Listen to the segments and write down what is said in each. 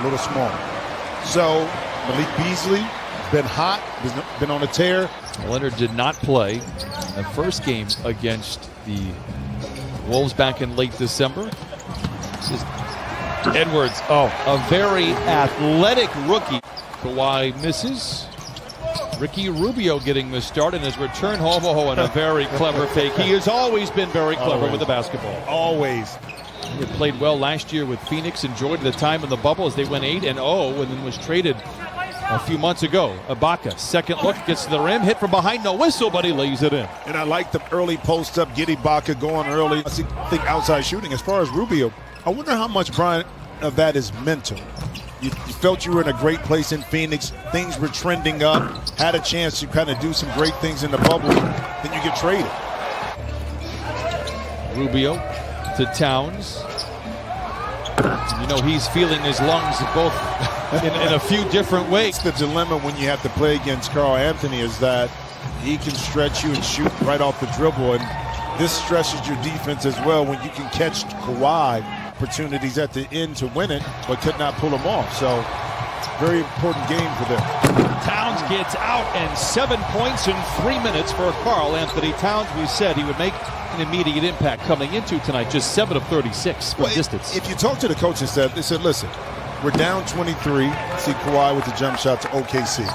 little small. So Malik Beasley has been hot, has been on a tear. Leonard did not play in the first game against the Wolves back in late December. This is Edwards, a very athletic rookie. Kawhi misses. Ricky Rubio getting the start in his return home. And a very clever fake. He has always been very clever with the basketball. Always. He had played well last year with Phoenix, enjoyed the time in the bubble as they went 8-0 and then was traded a few months ago. Ibaka, second look, gets to the rim, hit from behind, no whistle, but he lays it in. And I like the early post up, get Ibaka going early. I think outside shooting. As far as Rubio, I wonder how much, Brian, of that is mental. You felt you were in a great place in Phoenix. Things were trending up. Had a chance to kind of do some great things in the bubble. Then you get traded. Rubio to Towns. You know, he's feeling his lungs both in a few different ways. The dilemma when you have to play against Karl Anthony is that he can stretch you and shoot right off the dribble. And this stresses your defense as well when you can catch Kawhi opportunities at the end to win it, but could not pull them off. So, very important game for them. Towns gets out, and 7 points in 3 minutes for Karl Anthony Towns. We said he would make an immediate impact coming into tonight, just 7 of 36 from distance. If you talk to the coaching staff, they said, listen, we're down 23. See Kawhi with the jump shot to OKC.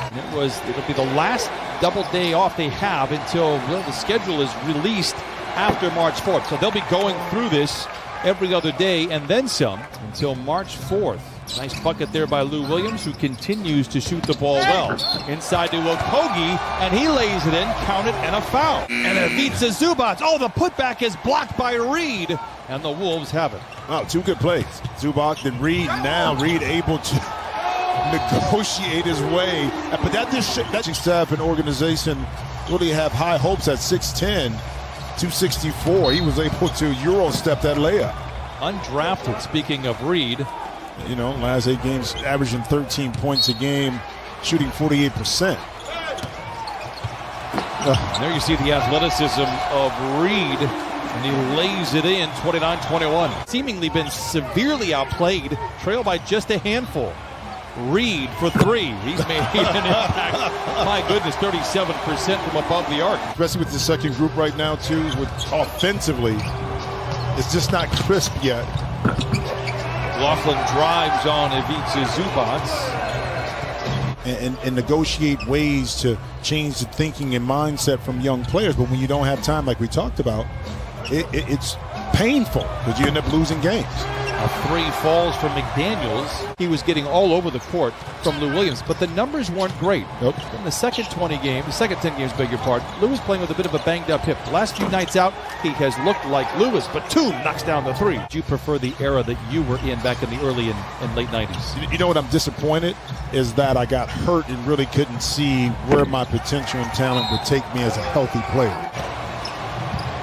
It'll be the last double day off they have until the schedule is released after March 4th. So they'll be going through this every other day and then some until March 4th. Nice bucket there by Lou Williams, who continues to shoot the ball well. Inside to Okogie, and he lays it in, count it, and a foul. And Ivica Zubac. The putback is blocked by Reed, and the Wolves have it. Wow, two good plays. Zubac and Reed. Now Reed able to negotiate his way. But that staff and organization really have high hopes at 6'10", 264. He was able to Euro step that layup. Undrafted, speaking of Reed. You know, last 8 games averaging 13 points a game, shooting 48%. There you see the athleticism of Reed, and he lays it in, 29-21. Seemingly been severely outplayed, trailed by just a handful. Reed for 3. He's made an impact. My goodness, 37% from above the arc. Especially with the second group right now, too, with offensively, it's just not crisp yet. Laughlin drives on Ivica Zubac. And negotiate ways to change the thinking and mindset from young players. But when you don't have time, like we talked about, it's painful because you end up losing games. A 3 falls from McDaniels. He was getting all over the court from Lou Williams, but the numbers weren't great. Nope. In the second 10 games, beg your pardon, Lou was playing with a bit of a banged up hip. The last few nights out, he has looked like Lewis, but Batum knocks down the 3. Do you prefer the era that you were in back in the early and late 90s? You know what I'm disappointed is that I got hurt and really couldn't see where my potential and talent would take me as a healthy player.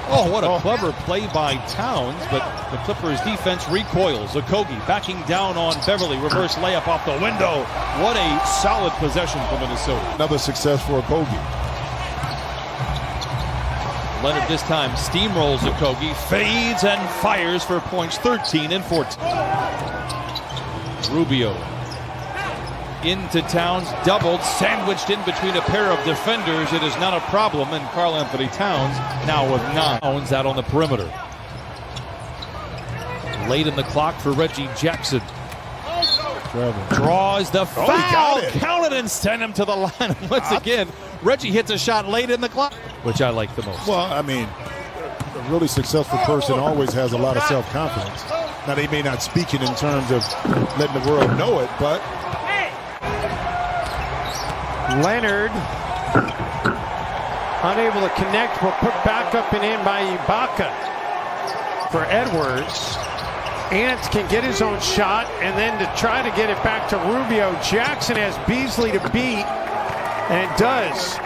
What a clever play by Towns, but the Clippers defense recoils. Okogie backing down on Beverly, reverse layup off the window. What a solid possession for Minnesota. Another success for Okogie. Leonard this time steamrolls Okogie, fades and fires for points 13 and 14. Rubio into Towns, doubled, sandwiched in between a pair of defenders. It is not a problem, and Karl Anthony Towns now with 9. Towns out on the perimeter. Late in the clock for Reggie Jackson. Draws the foul, count it and send him to the line. Once again, Reggie hits a shot late in the clock, which I like the most. Well, I mean, a really successful person always has a lot of self-confidence. Now, they may not speak it in terms of letting the world know it, but Leonard unable to connect, will put back up and in by Ibaka for Edwards. Ant can get his own shot, and then to try to get it back to Rubio. Jackson has Beasley to beat, and does.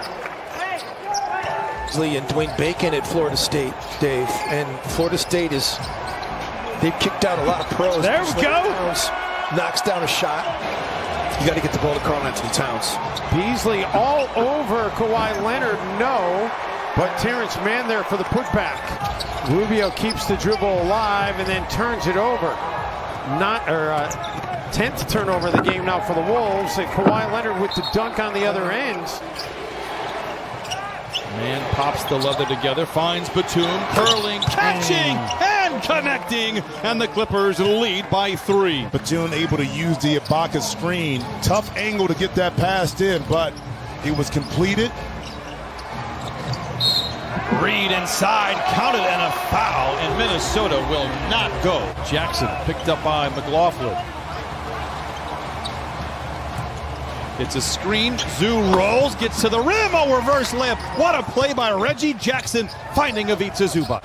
Beasley and Dwayne Bacon at Florida State, Dave, and Florida State they've kicked out a lot of pros. There we go. Towns knocks down a shot. You got to get the ball to Karl Anthony Towns. Beasley all over Kawhi Leonard, no, but Terrence Mann there for the putback. Rubio keeps the dribble alive and then turns it over. 10th turnover of the game now for the Wolves, and Kawhi Leonard with the dunk on the other end. Man pops the leather together, finds Batum, curling, catching, and connecting, and the Clippers lead by 3. Batum able to use the Ibaka screen. Tough angle to get that pass in, but it was completed. Reed inside, counted, and a foul, and Minnesota will not go. Jackson picked up by McLaughlin. It's a screen. Zoo rolls, gets to the rim. A reverse layup. What a play by Reggie Jackson, finding Ivica Zubac.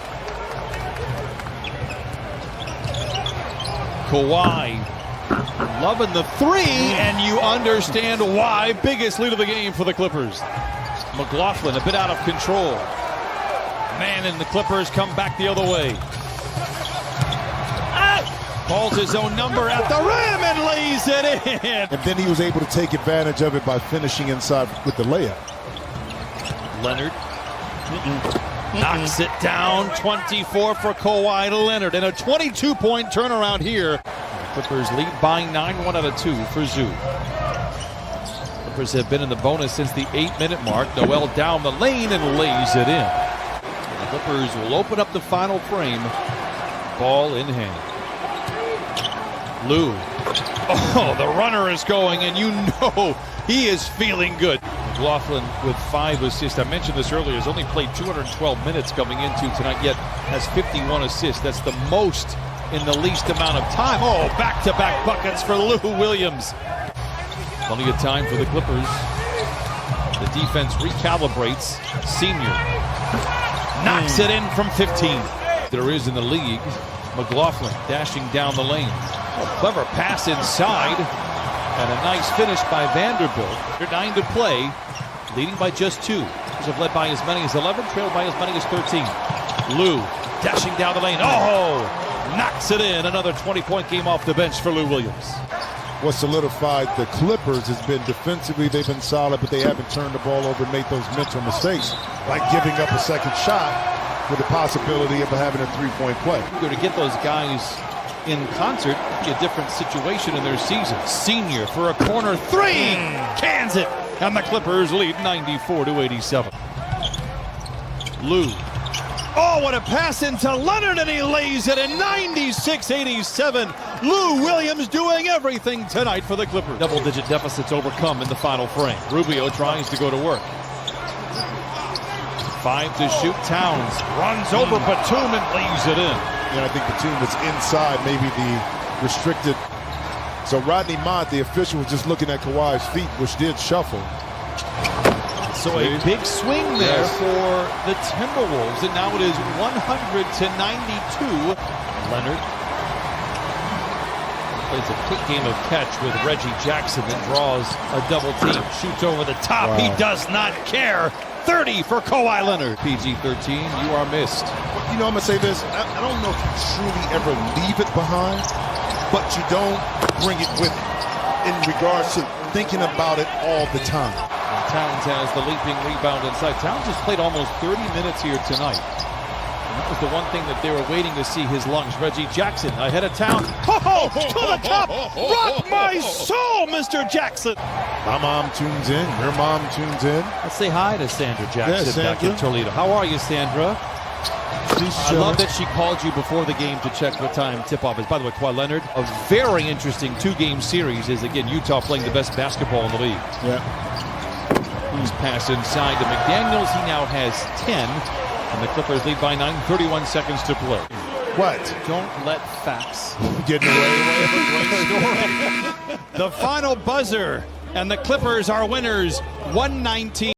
Kawhi loving the 3, and you understand why. Biggest lead of the game for the Clippers. McLaughlin a bit out of control. Man, and the Clippers come back the other way. Calls his own number at the rim and lays it in. And then he was able to take advantage of it by finishing inside with the layup. Leonard knocks it down. 24 for Kawhi Leonard, and a 22-point turnaround here. The Clippers lead by 9, 1 out of 2 for Zoo. Clippers have been in the bonus since the 8-minute mark. Noel down the lane and lays it in. The Clippers will open up the final frame. Ball in hand. Lou. Oh, the runner is going, and you know he is feeling good. McLaughlin with 5 assists. I mentioned this earlier. Has only played 212 minutes coming into tonight, yet has 51 assists. That's the most in the least amount of time. Oh, back-to-back buckets for Lou Williams. Plenty of time for the Clippers. The defense recalibrates. Senior knocks it in from 15. There is in the league. McLaughlin dashing down the lane. Oh, clever pass inside. And a nice finish by Vanderbilt. 9 to play, leading by just 2. Clippers have led by as many as 11, trailed by as many as 13. Lou dashing down the lane. Oh, knocks it in. Another 20-point game off the bench for Lou Williams. What solidified the Clippers has been defensively, they've been solid, but they haven't turned the ball over and made those mental mistakes, like giving up a second shot with the possibility of having a 3-point play. To get those guys in concert, be a different situation in their season. Senior for a corner 3, cans it, and the Clippers lead 94-87. Lou. Oh, what a pass into Leonard, and he lays it in 96-87. Lou Williams doing everything tonight for the Clippers. Double-digit deficits overcome in the final frame. Rubio tries to go to work. 5 to shoot. Towns runs over Batum and lays it in. I think Batum was inside maybe the restricted. So Rodney Mott, the official, was just looking at Kawhi's feet, which did shuffle. So a big swing there for the Timberwolves, and now it is 100-92. Leonard plays a quick game of catch with Reggie Jackson that draws a double team. Shoots over the top. Wow. He does not care. 30 for Kawhi Leonard. PG-13, you are missed. I'm going to say this. I don't know if you truly ever leave it behind, but you don't bring it with you in regards to thinking about it all the time. And Towns has the leaping rebound inside. Towns has played almost 30 minutes here tonight. And that was the one thing that they were waiting to see, his lungs. Reggie Jackson ahead of Towns. Oh, to the top. Rock my soul, Mr. Jackson. My mom tunes in. Your mom tunes in. Let's say hi to Sandra Jackson, Sandra. Back in Toledo. How are you, Sandra? I love that she called you before the game to check what time tip-off is. By the way, Kawhi Leonard, a very interesting 2-game series is, again, Utah playing the best basketball in the league. Yeah. He's pass inside to McDaniels. He now has 10, and the Clippers lead by 9, 31 seconds to play. What? Don't let facts Getting away. The final buzzer, and the Clippers are winners, 119.